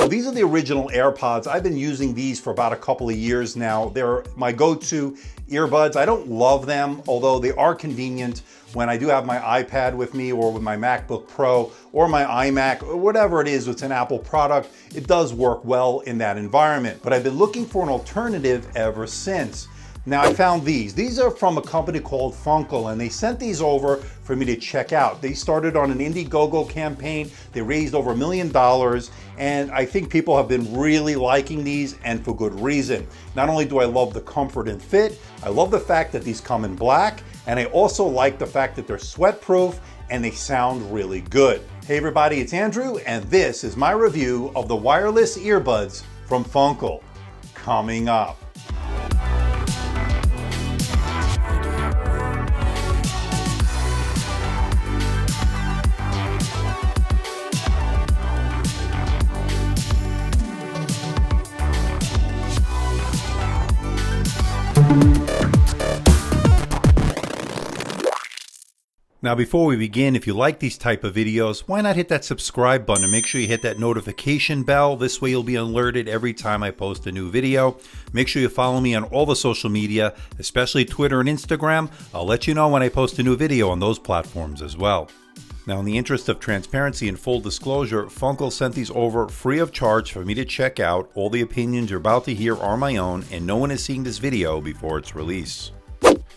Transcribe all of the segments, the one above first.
These are the original AirPods. I've been using these for about a couple of years now. They're my go-to earbuds. I don't love them, although they are convenient when I do have my iPad with me or with my MacBook Pro or my iMac or whatever it is, it's an Apple product. It does work well in that environment, but I've been looking for an alternative ever since. Now I found these. These are from a company called Funcl, and they sent these over for me to check out. They started on an Indiegogo campaign. They raised over $1 million, and I think people have been really liking these, and for good reason. Not only do I love the comfort and fit, I love the fact that these come in black, and I also like the fact that they're sweat-proof and they sound really good. Hey everybody, it's Andrew, and this is my review of the wireless earbuds from Funcl. Coming up. Now before we begin, if you like these type of videos, why not hit that subscribe button and make sure you hit that notification bell. This way you'll be alerted every time I post a new video. Make sure you follow me on all the social media, especially Twitter and Instagram. I'll let you know when I post a new video on those platforms as well. Now in the interest of transparency and full disclosure, Funcl sent these over free of charge for me to check out. All the opinions you're about to hear are my own, and no one is seeing this video before its release.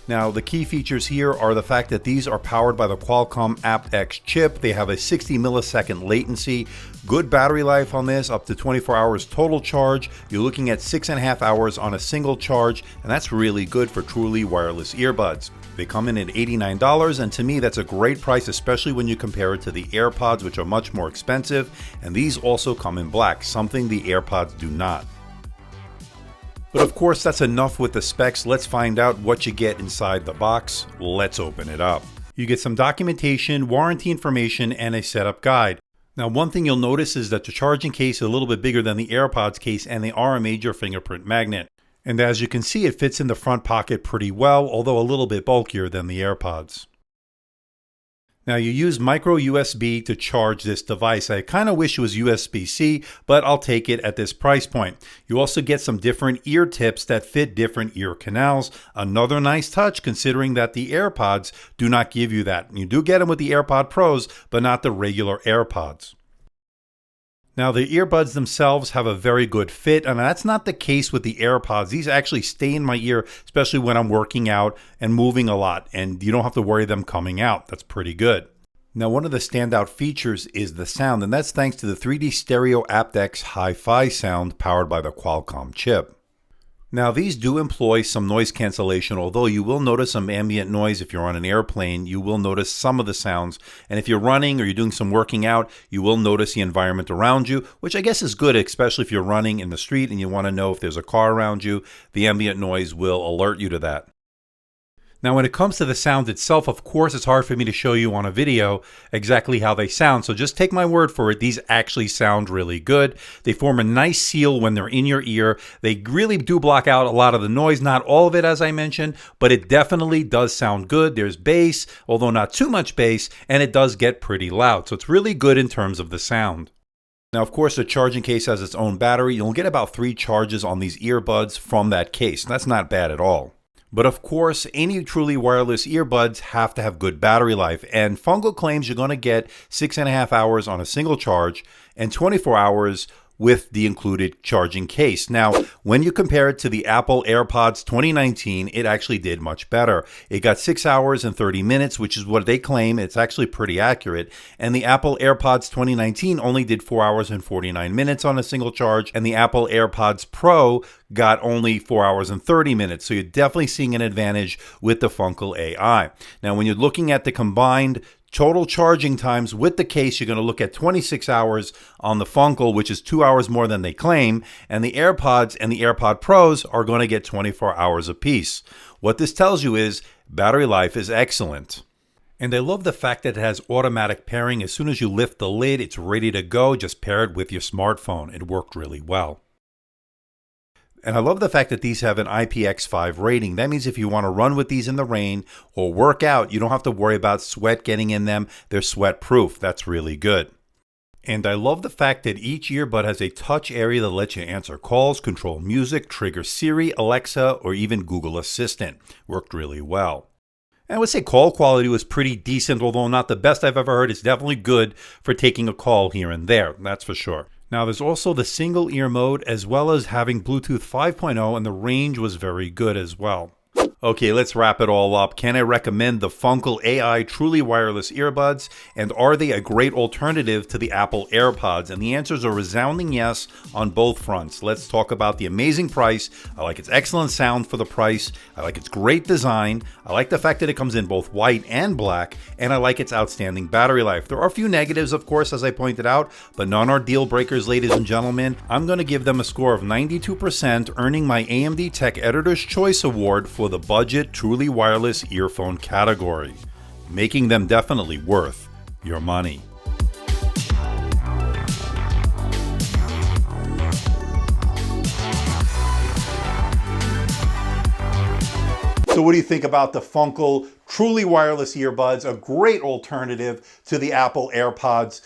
Now, the key features here are the fact that these are powered by the Qualcomm AptX chip. They have a 60 millisecond latency, good battery life on this, up to 24 hours total charge. You're looking at 6.5 hours on a single charge, and that's really good for truly wireless earbuds. They come in at $89, and to me, that's a great price, especially when you compare it to the AirPods, which are much more expensive, and these also come in black, something the AirPods do not. But of course, that's enough with the specs. Let's find out what you get inside the box. Let's open it up. You get some documentation, warranty information, and a setup guide. Now, one thing you'll notice is that the charging case is a little bit bigger than the AirPods case, and they are a major fingerprint magnet. And as you can see, it fits in the front pocket pretty well, although a little bit bulkier than the AirPods. Now you use micro USB to charge this device. I kind of wish it was USB-C, but I'll take it at this price point. You also get some different ear tips that fit different ear canals. Another nice touch considering that the AirPods do not give you that. You do get them with the AirPod Pros, but not the regular AirPods. Now the earbuds themselves have a very good fit, and that's not the case with the AirPods. These actually stay in my ear, especially when I'm working out and moving a lot, and you don't have to worry them coming out. That's pretty good. Now one of the standout features is the sound, and that's thanks to the 3D Stereo AptX Hi-Fi Sound powered by the Qualcomm chip. Now these do employ some noise cancellation, although you will notice some ambient noise if you're on an airplane. You will notice some of the sounds, and if you're running or you're doing some working out, you will notice the environment around you, which I guess is good, especially if you're running in the street and you want to know if there's a car around you. The ambient noise will alert you to that. Now when it comes to the sound itself, of course, it's hard for me to show you on a video exactly how they sound, so just take my word for it. These actually sound really good. They form a nice seal when they're in your ear. They really do block out a lot of the noise, not all of it as I mentioned, but it definitely does sound good. There's bass, although not too much bass, and it does get pretty loud, so it's really good in terms of the sound. Now, of course, the charging case has its own battery. You'll get about 3 charges on these earbuds from that case. That's not bad at all. But of course, any truly wireless earbuds have to have good battery life, and Funcl claims you're going to get 6.5 hours on a single charge and 24 hours with the included charging case. Now, when you compare it to the Apple AirPods 2019, it actually did much better. It got 6 hours and 30 minutes, which is what they claim. It's actually pretty accurate. And the Apple AirPods 2019 only did 4 hours and 49 minutes on a single charge, and the Apple AirPods Pro got only 4 hours and 30 minutes. So you're definitely seeing an advantage with the Funcl AI. Now, when you're looking at the combined total charging times with the case, you're going to look at 26 hours on the Funcl, which is 2 hours more than they claim, and the AirPods and the AirPod Pros are going to get 24 hours apiece. What this tells you is battery life is excellent. And I love the fact that it has automatic pairing. As soon as you lift the lid, it's ready to go. Just pair it with your smartphone. It worked really well. And I love the fact that these have an IPX5 rating. That means if you want to run with these in the rain or work out, you don't have to worry about sweat getting in them. They're sweat proof. That's really good. And I love the fact that each earbud has a touch area that lets you answer calls, control music, trigger Siri, Alexa, or even Google Assistant. Worked really well. And I would say call quality was pretty decent, although not the best I've ever heard. It's definitely good for taking a call here and there, that's for sure. Now there's also the single ear mode as well as having Bluetooth 5.0, and the range was very good as well. Okay, let's wrap it all up. Can I recommend the Funcl AI truly wireless earbuds? And are they a great alternative to the Apple AirPods? And the answer is a resounding yes on both fronts. Let's talk about the amazing price. I like its excellent sound for the price. I like its great design. I like the fact that it comes in both white and black. And I like its outstanding battery life. There are a few negatives, of course, as I pointed out, but none are deal breakers, ladies and gentlemen. I'm going to give them a score of 92%, earning my AMDtech Editor's Choice Award for the budget truly wireless earphone category, making them definitely worth your money. So what do you think about the Funcl truly wireless earbuds? A great alternative to the Apple AirPods.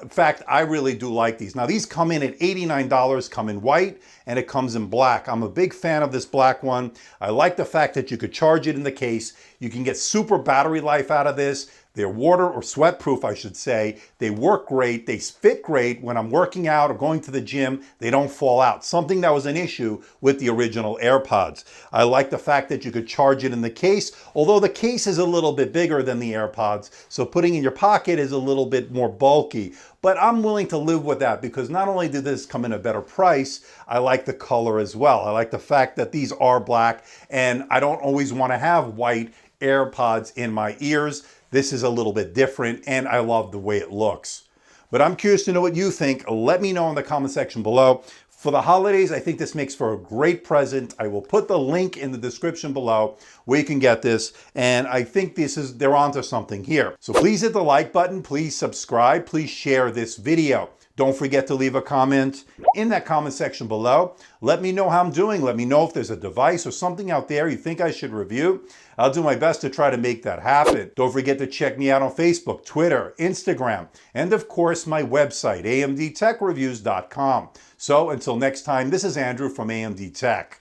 In fact, I really do like these. Now these come in at $89, come in white, and it comes in black. I'm a big fan of this black one. I like the fact that you could charge it in the case. You can get super battery life out of this. They're water or sweat proof, I should say. They work great. They fit great when I'm working out or going to the gym. They don't fall out. Something that was an issue with the original AirPods. I like the fact that you could charge it in the case, although the case is a little bit bigger than the AirPods, so putting in your pocket is a little bit more bulky. But I'm willing to live with that because not only did this come in a better price, I like the color as well. I like the fact that these are black, and I don't always want to have white AirPods in my ears. This is a little bit different, and I love the way it looks. But I'm curious to know what you think. Let me know in the comment section below. For the holidays, I think this makes for a great present. I will put the link in the description below where you can get this. And I think they're onto something here. So please hit the like button. Please subscribe. Please share this video. Don't forget to leave a comment in that comment section below. Let me know how I'm doing. Let me know if there's a device or something out there you think I should review. I'll do my best to try to make that happen. Don't forget to check me out on Facebook, Twitter, Instagram, and of course my website, AMDtechreviews.com. So until next time, this is Andrew from AMDtech.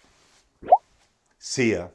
See ya.